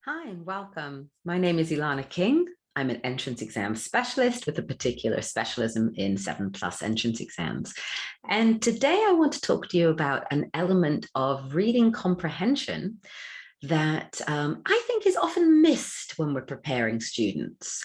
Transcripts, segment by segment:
Hi and welcome. My name is Ilana King. I'm an entrance exam specialist with a particular specialism in 7+ entrance exams. And today I want to talk to you about an element of reading comprehension that I think is often missed when we're preparing students.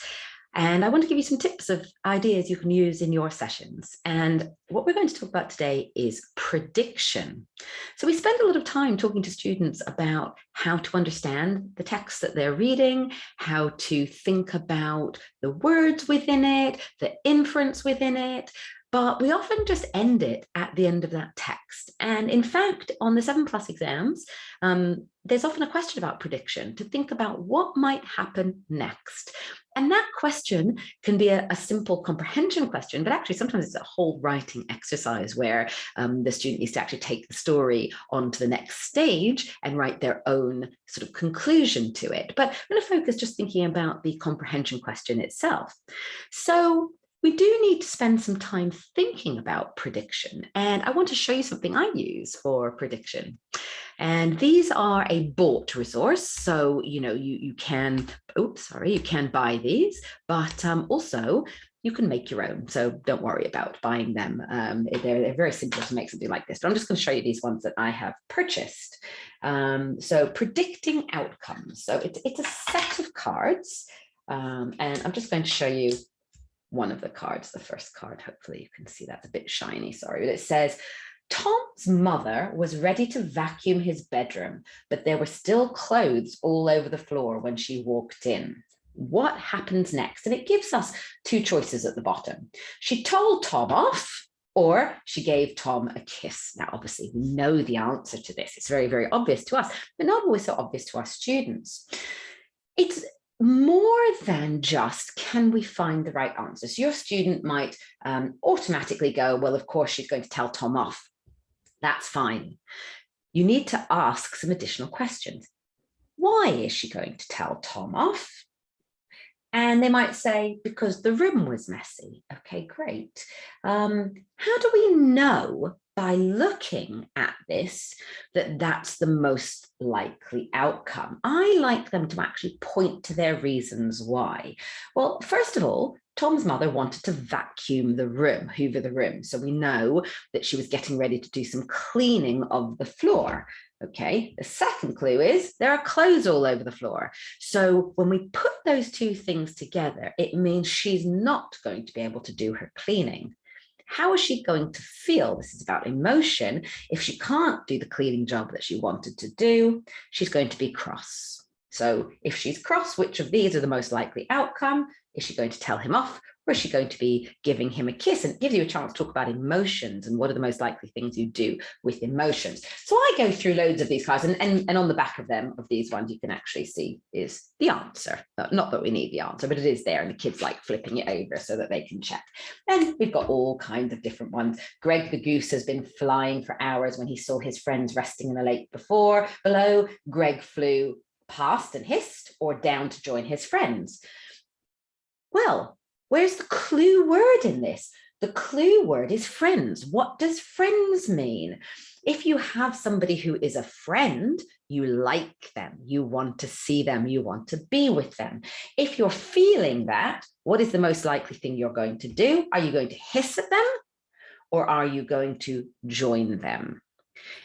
And I want to give you some tips of ideas you can use in your sessions. And what we're going to talk about today is prediction. So we spend a lot of time talking to students about how to understand the text that they're reading, how to think about the words within it, the inference within it, but we often just end it at the end of that text. And in fact, on the 7+ exams, there's often a question about prediction, to think about what might happen next. And that question can be a simple comprehension question, but actually sometimes it's a whole writing exercise where the student needs to actually take the story on to the next stage and write their own sort of conclusion to it. But I'm going to focus just thinking about the comprehension question itself. So we do need to spend some time thinking about prediction. And I want to show you something I use for prediction. And these are a bought resource. So, you can, you can buy these, but also you can make your own. So don't worry about buying them. They're very simple to make something like this, but I'm just going to show you these ones that I have purchased. So predicting outcomes. So it's a set of cards. And I'm just going to show you one of the cards, the first card. Hopefully you can see that's a bit shiny, sorry, but it says, Tom's mother was ready to vacuum his bedroom, but there were still clothes all over the floor when she walked in. What happens next? And it gives us two choices at the bottom. She told Tom off, or she gave Tom a kiss. Now, obviously, we know the answer to this. It's very, very obvious to us, but not always so obvious to our students. It's more than just, can we find the right answer? So your student might automatically go, well, of course, she's going to tell Tom off. That's fine. You need to ask some additional questions. Why is she going to tell Tom off? And they might say, because the room was messy. Okay, great. How do we know by looking at this that that's the most likely outcome? I like them to actually point to their reasons why. Well, first of all, Tom's mother wanted to vacuum the room, hoover the room. So we know that she was getting ready to do some cleaning of the floor. Okay, the second clue is there are clothes all over the floor. So when we put those two things together, it means she's not going to be able to do her cleaning. How is she going to feel? This is about emotion. If she can't do the cleaning job that she wanted to do, she's going to be cross. So if she's cross, which of these are the most likely outcome? Is she going to tell him off, or is she going to be giving him a kiss? And it gives you a chance to talk about emotions and what are the most likely things you do with emotions. So I go through loads of these cards, and on the back of them, of these ones, you can actually see is the answer. Not that we need the answer, but it is there, and the kids like flipping it over so that they can check. And we've got all kinds of different ones. Greg the goose has been flying for hours when he saw his friends resting in the lake before. Below, Greg flew past and hissed, or down to join his friends. Well, where's the clue word in this? The clue word is friends. What does friends mean? If you have somebody who is a friend, you like them, you want to see them, you want to be with them. If you're feeling that, what is the most likely thing you're going to do? Are you going to hiss at them, or are you going to join them?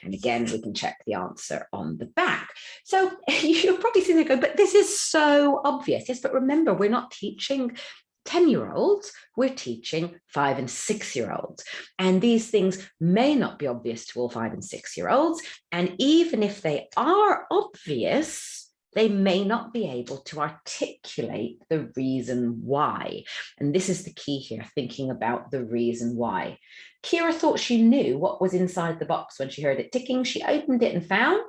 And again, we can check the answer on the back. So you're probably sitting there going, but this is so obvious. Yes, but remember, we're not teaching 10-year-olds, we're teaching 5- and 6-year-olds. And these things may not be obvious to all 5- and 6-year-olds. And even if they are obvious, they may not be able to articulate the reason why. And this is the key here, thinking about the reason why. Kira thought she knew what was inside the box when she heard it ticking. She opened it and found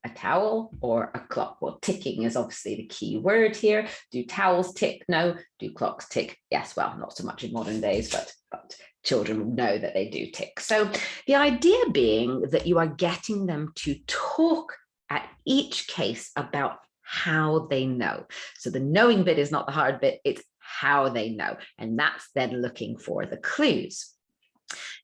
a towel or a clock. Well, ticking is obviously the key word here. Do towels tick? No. Do clocks tick? Yes. Well, not so much in modern days, but children know that they do tick. So the idea being that you are getting them to talk at each case about how they know. So the knowing bit is not the hard bit, it's how they know. And that's then looking for the clues.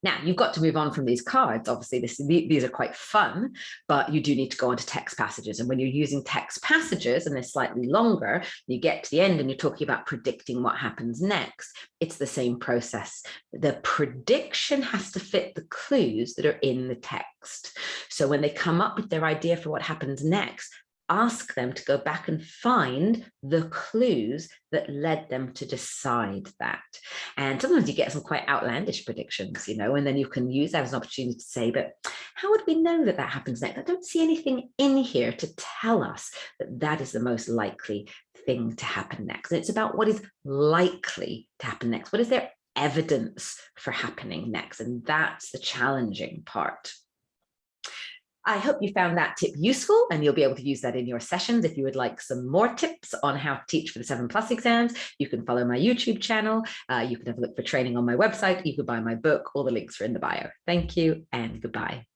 Now, you've got to move on from these cards. Obviously, these are quite fun, but you do need to go on to text passages. And when you're using text passages and they're slightly longer, you get to the end and you're talking about predicting what happens next. It's the same process. The prediction has to fit the clues that are in the text. So when they come up with their idea for what happens next, ask them to go back and find the clues that led them to decide that. And sometimes you get some quite outlandish predictions, and then you can use that as an opportunity to say, but how would we know that that happens next? I don't see anything in here to tell us that that is the most likely thing to happen next. And it's about what is likely to happen next. What is there evidence for happening next? And that's the challenging part. I hope you found that tip useful and you'll be able to use that in your sessions. If you would like some more tips on how to teach for the 7+ exams, you can follow my YouTube channel. You can have a look for training on my website. You could buy my book. All the links are in the bio. Thank you and goodbye.